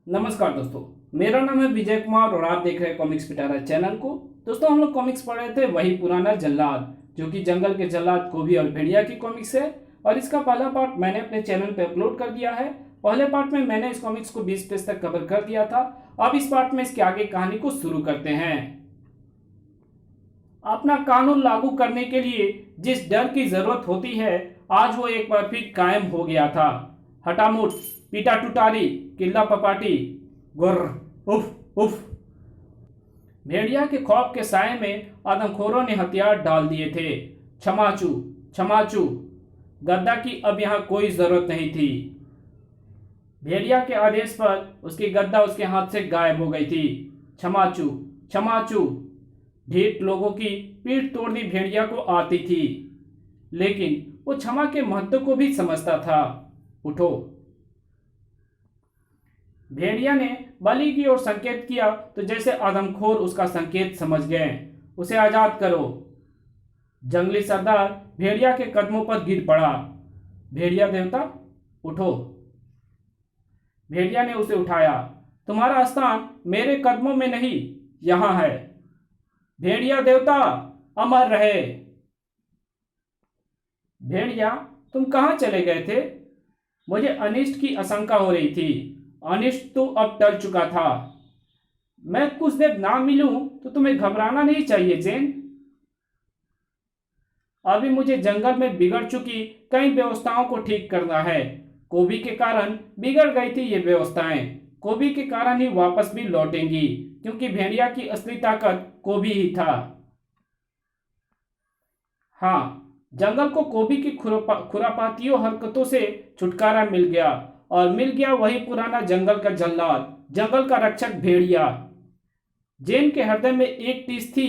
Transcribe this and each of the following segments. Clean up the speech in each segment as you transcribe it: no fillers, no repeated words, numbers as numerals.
नमस्कार दोस्तों, मेरा नाम है विजय कुमार और आप देख रहे हैं कॉमिक्स पिटारा चैनल को। दोस्तों, हम लोग कॉमिक्स पढ़ रहे थे वही पुराना जल्लाद, जो कि जंगल के जल्लाद कोबी और भेड़िया की कॉमिक्स है। और इसका पहला पार्ट मैंने अपने चैनल पे अपलोड कर दिया है। पहले पार्ट में मैंने इस कॉमिक्स को 20 पेज तक कवर कर दिया था। अब इस पार्ट में इसके आगे कहानी को शुरू करते हैं। अपना कानून लागू करने के लिए जिस डर की जरूरत होती है, आज वो एक बार फिर कायम हो गया था। हटामुट, पीटा टुटारी, किल्ला पपाटी, गुर्र, उफ उफ। भेड़िया के खौफ के साए में आदमखोरों ने हथियार डाल दिए थे। क्षमाचू, क्षमाचू। गद्दा की अब यहां कोई जरूरत नहीं थी। भेड़िया के आदेश पर उसकी गद्दा उसके हाथ से गायब हो गई थी। क्षमाचू, क्षमाचू। ढीठ लोगों की पीठ तोड़नी भेड़िया को आती थी, लेकिन वो क्षमा के महत्व को भी समझता था। उठो। भेड़िया ने बलि की ओर संकेत किया तो जैसे आदमखोर उसका संकेत समझ गए। उसे आजाद करो। जंगली सरदार भेड़िया के कदमों पर गिर पड़ा। भेड़िया देवता, उठो। भेड़िया ने उसे उठाया। तुम्हारा स्थान मेरे कदमों में नहीं, यहां है। भेड़िया देवता, अमर रहे। भेड़िया, तुम कहां चले गए थे? मुझे अनिष्ट की आशंका हो रही थी। अनिष्ट तो अब टल चुका था। मैं कुछ देर ना मिलूं तो तुम्हें घबराना नहीं चाहिए जेन। अभी मुझे जंगल में बिगड़ चुकी कई व्यवस्थाओं को ठीक करना है। कोबी के कारण बिगड़ गई थी ये व्यवस्थाएं। कोबी के कारण ही वापस भी लौटेंगी, क्योंकि भेड़िया की असली ताकत कोबी ही था। हाँ, जंगल को कोबी की खुरापातियों हरकतों से छुटकारा मिल गया, और मिल गया वही पुराना जंगल का जल्लाद, जंगल का रक्षक भेड़िया। जेन के हृदय में एक टीस थी।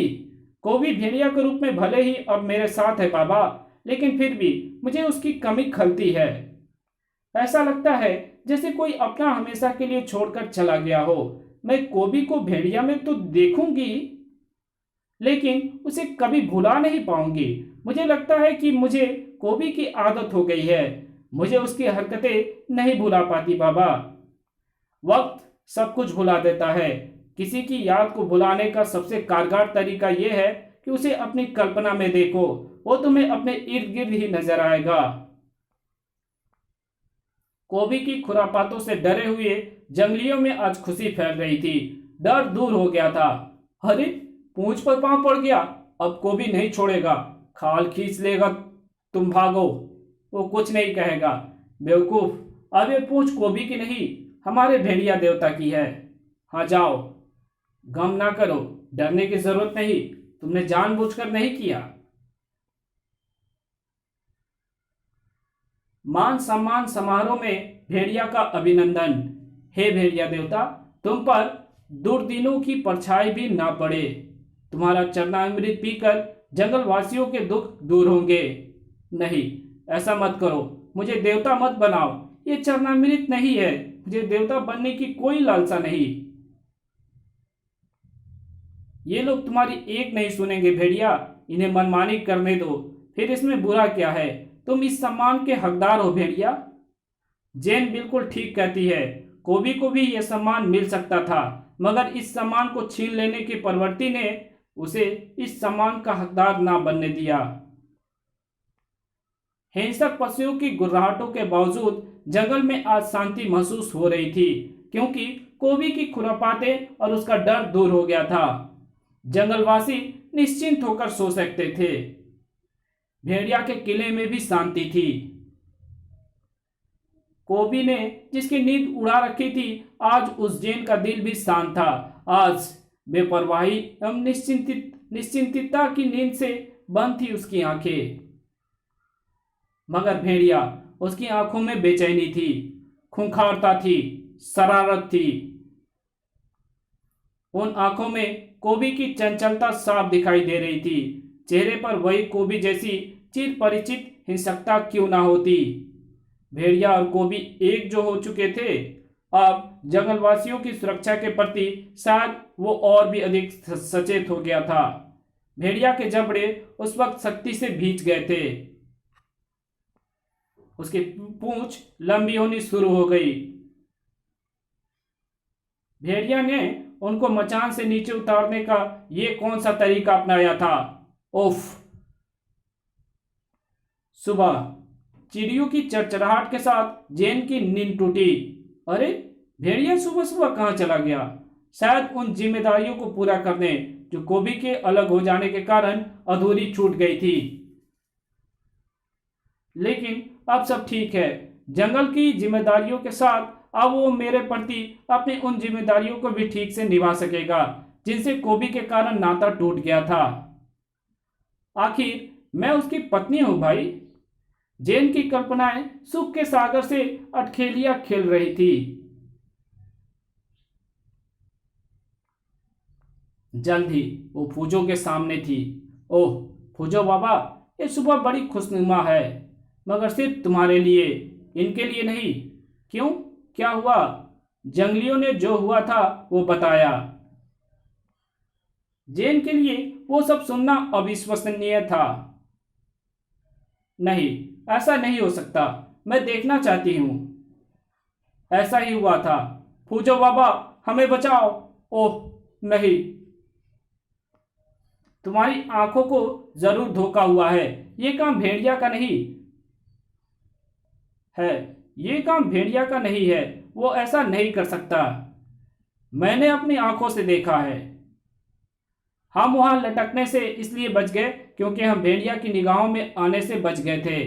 कोबी भेड़िया के रूप में भले ही अब मेरे साथ है बाबा, लेकिन फिर भी मुझे उसकी कमी खलती है। ऐसा लगता है जैसे कोई अपना हमेशा के लिए छोड़कर चला गया हो। मैं कोबी को भेड़िया में तो देखूंगी, लेकिन उसे कभी भुला नहीं पाऊंगी। मुझे लगता है कि मुझे कोबी की आदत हो गई है। मुझे उसकी हरकतें नहीं भुला पाती बाबा। वक्त सब कुछ भुला देता है। किसी की याद को भुलाने का सबसे कारगर तरीका यह है कि उसे अपनी कल्पना में देखो। वो तुम्हें अपने इर्द गिर्द ही नजर आएगा। कोबी की खुरापातों से डरे हुए जंगलियों में आज खुशी फैल रही थी। डर दूर हो गया था। अरे, पूंछ पर पांव पड़ गया। अब कोबी नहीं छोड़ेगा। खाल खींच लेगा। तुम भागो, वो कुछ नहीं कहेगा। बेवकूफ, अब ये पूंछ कोबी की नहीं, हमारे भेड़िया देवता की है। हाँ, जाओ। गम ना करो, डरने की जरूरत नहीं। तुमने जानबूझकर नहीं किया। मान सम्मान समारोह में भेड़िया का अभिनंदन। हे भेड़िया देवता, तुम पर दुर्दिनों की परछाई भी ना पड़े। तुम्हारा चरणामृत पीकर जंगल वासियों के दुख दूर होंगे। नहीं, ऐसा मत करो। मुझे देवता मत बनाओ। ये चरणामृत नहीं है। मुझे देवता बनने की कोई लालसा नहीं। ये लोग तुम्हारी एक नहीं सुनेंगे भेड़िया। इन्हें मनमानी करने दो। फिर इसमें बुरा क्या है? तुम इस सम्मान के हकदार हो भेड़िया। जेन बिल्कुल ठीक कहती है। कोबी को भी यह सम्मान मिल सकता था, मगर इस सम्मान को छीन लेने की प्रवृत्ति ने उसे इस सम्मान का हकदार ना बनने दिया। हिंसक पशुओं की गुर्राहटों के बावजूद जंगल में आज शांति महसूस हो रही थी, क्योंकि कोबी की खुरापाते और उसका डर दूर हो गया था। जंगलवासी निश्चिंत होकर सो सकते थे। भेड़िया के किले में भी शांति थी। कोबी ने जिसकी नींद उड़ा रखी थी, आज उस जैन का दिल भी शांत था। आज बेपरवाही एवं निश्चिंतता की नींद से बंद थी उसकी आंखें। मगर भेड़िया, उसकी आंखों में बेचैनी थी, खूंखारता थी, शरारत थी। उन आंखों में कोबी की चंचलता साफ दिखाई दे रही थी। चेहरे पर वही कोबी जैसी चिर परिचित हिंसकता क्यों ना होती। भेड़िया और कोबी एक जो हो चुके थे। अब जंगलवासियों की सुरक्षा के प्रति शायद वो और भी अधिक सचेत हो गया था। भेड़िया के जबड़े उस वक्त सख्ती से भींच गए थे। उसकी पूंछ लंबी होनी शुरू हो गई। भेड़िया ने उनको मचान से नीचे उतारने का ये कौन सा तरीका अपनाया था? उफ। सुबह चिड़ियों की चरचराहट के साथ जैन की नींद टूटी। अरे, भेड़िया सुबह सुबह कहाँ चला गया? शायद उन जिम्मेदारियों को पूरा करने जो कोबी के अलग हो जाने के कारण अधूरी छूट गई थी। लेकिन अब सब ठीक है। जंगल की जिम्मेदारियों के साथ अब वो मेरे प्रति अपनी उन जिम्मेदारियों को भी ठीक से निभा सकेगा जिनसे कोबी के कारण नाता टूट गया था। आखिर मैं उसकी पत्नी हूं भाई। जैन की कल्पनाएं सुख के सागर से अटखेलियां खेल रही थी। जल्द ही वो फूजो के सामने थी। ओह फूजो बाबा, ये सुबह बड़ी खुशनुमा है, मगर सिर्फ तुम्हारे लिए, इनके लिए नहीं। क्यों, क्या हुआ? जंगलियों ने जो हुआ था वो बताया। जैन के लिए वो सब सुनना अविश्वसनीय था। नहीं, ऐसा नहीं हो सकता। मैं देखना चाहती हूं। ऐसा ही हुआ था। फूजो बाबा, हमें बचाओ। ओह नहीं, तुम्हारी आंखों को जरूर धोखा हुआ है। ये काम भेड़िया का नहीं है। ये काम भेड़िया का नहीं है। वो ऐसा नहीं कर सकता। मैंने अपनी आंखों से देखा है। हम वहां लटकने से इसलिए बच गए क्योंकि हम भेड़िया की निगाहों में आने से बच गए थे।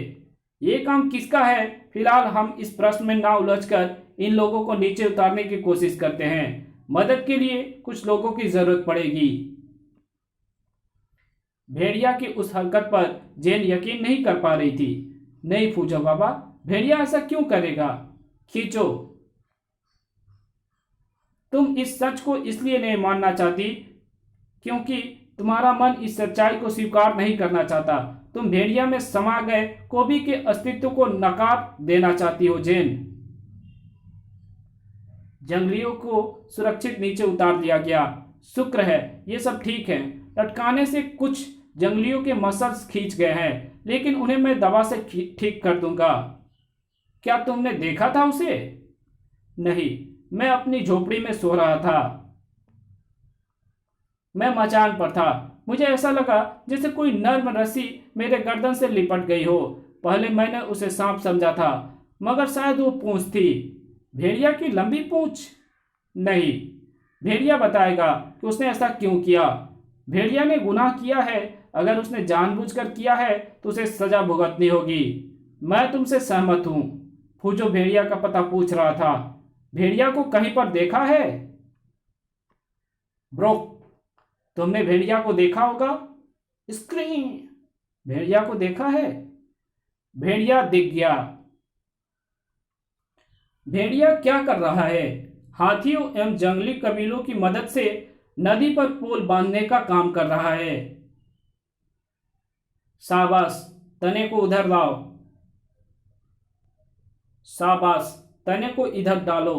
ये काम किसका है? फिलहाल हम इस प्रश्न में ना उलझकर इन लोगों को नीचे उतारने की कोशिश करते हैं। मदद के लिए कुछ लोगों की जरूरत पड़ेगी। भेड़िया की उस हरकत पर जैन यकीन नहीं कर पा रही थी। नहीं फूजो बाबा, भेड़िया ऐसा क्यों करेगा? खींचो। तुम इस सच को इसलिए नहीं मानना चाहती क्योंकि तुम्हारा मन इस सच्चाई को स्वीकार नहीं करना चाहता। तुम भेड़िया में समा गए कोबी के अस्तित्व को नकार देना चाहती हो। जैन, जंगलियों को सुरक्षित नीचे उतार दिया गया। शुक्र है, ये सब ठीक है। लटकाने से कुछ जंगलियों के मसल्स खींच गए हैं, लेकिन उन्हें मैं दवा से ठीक कर दूंगा। क्या तुमने देखा था उसे? नहीं, मैं अपनी झोपड़ी में सो रहा था। मैं मचान पर था। मुझे ऐसा लगा जैसे कोई नर्म रस्सी मेरे गर्दन से लिपट गई हो। पहले मैंने उसे सांप समझा था, मगर शायद वो पूंछ थी। भेड़िया की लंबी पूंछ? नहीं, भेड़िया बताएगा कि उसने ऐसा क्यों किया। भेड़िया ने गुनाह किया है। अगर उसने जानबूझकर किया है तो उसे सजा भुगतनी होगी। मैं तुमसे सहमत हूं। फूजो भेड़िया का पता पूछ रहा था। भेड़िया को कहीं पर देखा है? ब्रोक, तुमने भेड़िया को देखा होगा। स्क्रीन, भेड़िया को देखा है? भेड़िया दिख गया। भेड़िया क्या कर रहा है? हाथियों एवं जंगली कबीलों की मदद से नदी पर पुल बांधने का काम कर रहा है। शाबाश, तने को उधर लाओ। शाबाश, तने को इधर डालो।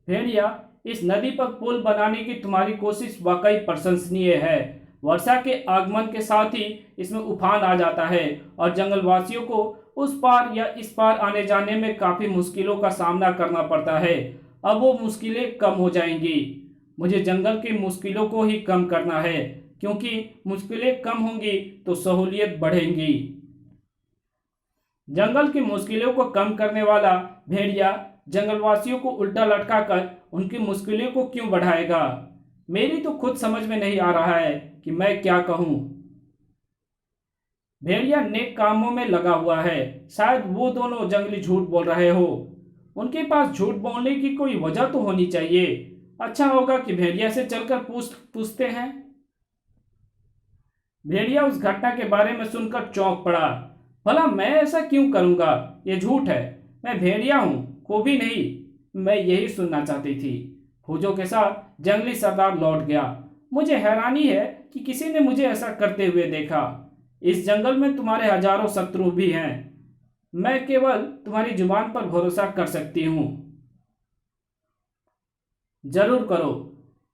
भेड़िया, इस नदी पर पुल बनाने की तुम्हारी कोशिश वाकई प्रशंसनीय है। वर्षा के आगमन के साथ ही इसमें उफान आ जाता है और जंगलवासियों को उस पार या इस पार आने जाने में काफी मुश्किलों का सामना करना पड़ता है। अब वो मुश्किलें कम हो जाएंगी। मुझे जंगल की मुश्किलों को ही कम करना है, क्योंकि मुश्किलें कम होंगी तो सहूलियत बढ़ेंगी। जंगल की मुश्किलों को कम करने वाला भेड़िया जंगलवासियों को उल्टा लटकाकर उनकी मुश्किलों को क्यों बढ़ाएगा? मेरी तो खुद समझ में नहीं आ रहा है कि मैं क्या कहूं। भेड़िया नेक कामों में लगा हुआ है। शायद वो दोनों जंगली झूठ बोल रहे हो। उनके पास झूठ बोलने की कोई वजह तो होनी चाहिए। अच्छा होगा कि भेड़िया से चलकर पूछते हैं। भेड़िया उस घटना के बारे में सुनकर चौंक पड़ा। भला मैं ऐसा क्यों करूंगा? ये झूठ है। मैं भेड़िया हूं, कोबी नहीं। मैं यही सुनना चाहती थी। फूजो के साथ जंगली सरदार लौट गया। मुझे हैरानी है कि किसी ने मुझे ऐसा करते हुए देखा। इस जंगल में तुम्हारे हजारों शत्रु भी हैं। मैं केवल तुम्हारी जुबान पर भरोसा कर सकती हूं। जरूर करो,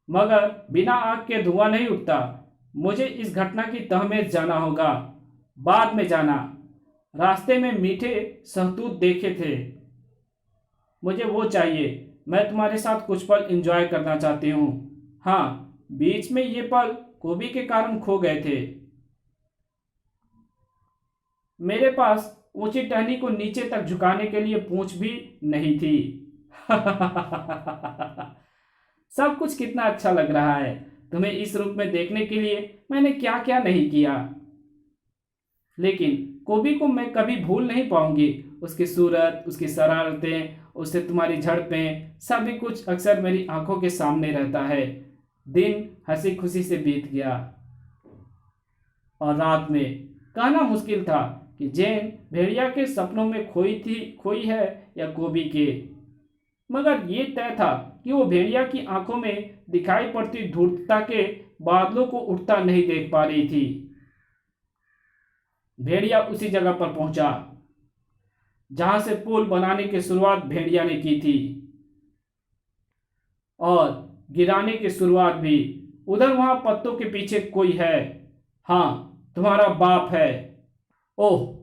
मगर बिना आग के धुआं नहीं उठता। मुझे इस घटना की तह में जाना होगा। बाद में जाना। रास्ते में मीठे सहतूत देखे थे। मुझे वो चाहिए। मैं तुम्हारे साथ कुछ पल एंजॉय करना चाहती हूँ। हाँ, बीच में ये पल कोबी के कारण खो गए थे। मेरे पास ऊंची टहनी को नीचे तक झुकाने के लिए पूंछ भी नहीं थी। सब कुछ कितना अच्छा लग रहा है। तुम्हें इस रूप में देखने के लिए मैंने क्या क्या नहीं किया। लेकिन कोबी को मैं कभी भूल नहीं पाऊंगी। उसकी सूरत, उसकी शरारतें, उससे तुम्हारी झड़पें, सभी कुछ अक्सर मेरी आंखों के सामने रहता है। दिन हंसी खुशी से बीत गया और रात में कहना मुश्किल था कि जैन भेड़िया के सपनों में खोई है या कोबी के। मगर ये तय था कि वो भेड़िया की आंखों में दिखाई पड़ती धूर्तता के बादलों को उठता नहीं देख पा रही थी। भेड़िया उसी जगह पर पहुंचा जहां से पुल बनाने की शुरुआत भेड़िया ने की थी और गिराने की शुरुआत भी। उधर वहां पत्तों के पीछे कोई है। हाँ, तुम्हारा बाप है। ओह,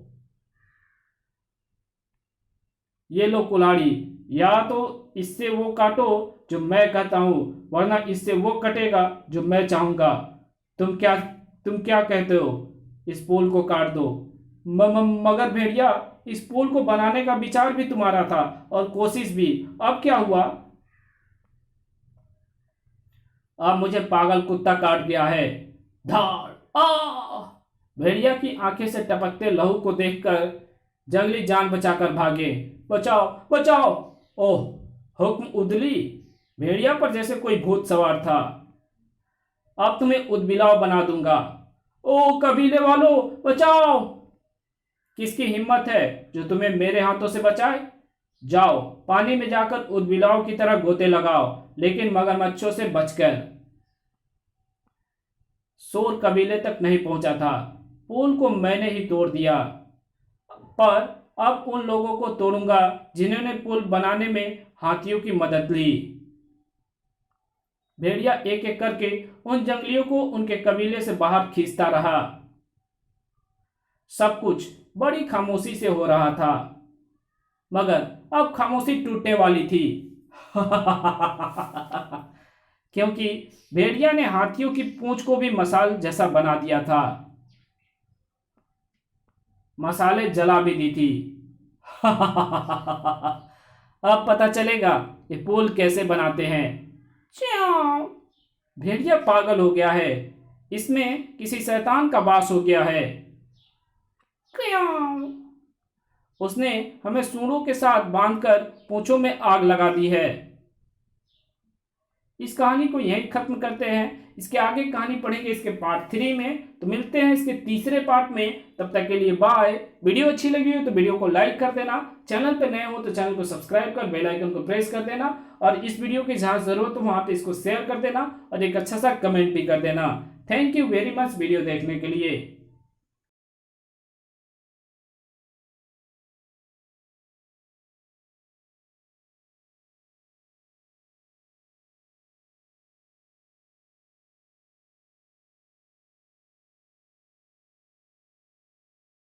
ये लो कुल्हाड़ी, या तो इससे वो काटो जो मैं कहता हूं, वरना इससे वो कटेगा जो मैं चाहूंगा। तुम क्या कहते हो? इस पुल को काट दो। मगर भेड़िया, इस पुल को बनाने का विचार भी तुम्हारा था और कोशिश भी। अब क्या हुआ? अब मुझे पागल कुत्ता काट गया है। धाड़ आ! भेड़िया की आंखें से टपकते लहू को देखकर जंगली जान बचाकर भागे। बचाओ बचाओ! ओह, हुक्म उदली। भेड़िया पर जैसे कोई भूत सवार था। अब तुम्हें उदबिलाव बना दूंगा। ओ कबीले वालों, बचाओ! किसकी हिम्मत है जो तुम्हें मेरे हाथों से बचाए? जाओ, पानी में जाकर उदबिलाव की तरह गोते लगाओ, लेकिन मगरमच्छों से बचकर। शोर कबीले तक नहीं पहुंचा था। पुल को मैंने ही तोड़ दिया, पर अब उन लोगों को तोड़ूंगा जिन्होंने पुल बनाने में हाथियों की मदद ली। भेड़िया एक एक करके उन जंगलियों को उनके कबीले से बाहर खींचता रहा। सब कुछ बड़ी खामोशी से हो रहा था, मगर अब खामोशी टूटने वाली थी। क्योंकि भेड़िया ने हाथियों की पूंछ को भी मसाल जैसा बना दिया था। मसाले जला भी दी थी। अब पता चलेगा ये पुल कैसे बनाते हैं। च्याऊ! भेड़िया पागल हो गया है। इसमें किसी शैतान का वास हो गया है। क्याऊ! उसने हमें सूंडों के साथ बांधकर पूंछों में आग लगा दी है। इस कहानी को यहीं खत्म करते हैं। इसके आगे कहानी पढ़ेंगे इसके पार्ट 3 में। तो मिलते हैं इसके तीसरे पार्ट में। तब तक के लिए बाय। वीडियो अच्छी लगी हो तो वीडियो को लाइक कर देना। चैनल पर नए हो तो चैनल को सब्सक्राइब कर बेल आइकन को प्रेस कर देना और इस वीडियो की जहां जरूरत हो वहां पे इसको शेयर कर देना और एक अच्छा सा कमेंट भी कर देना। Thank you very much video देखने के लिए।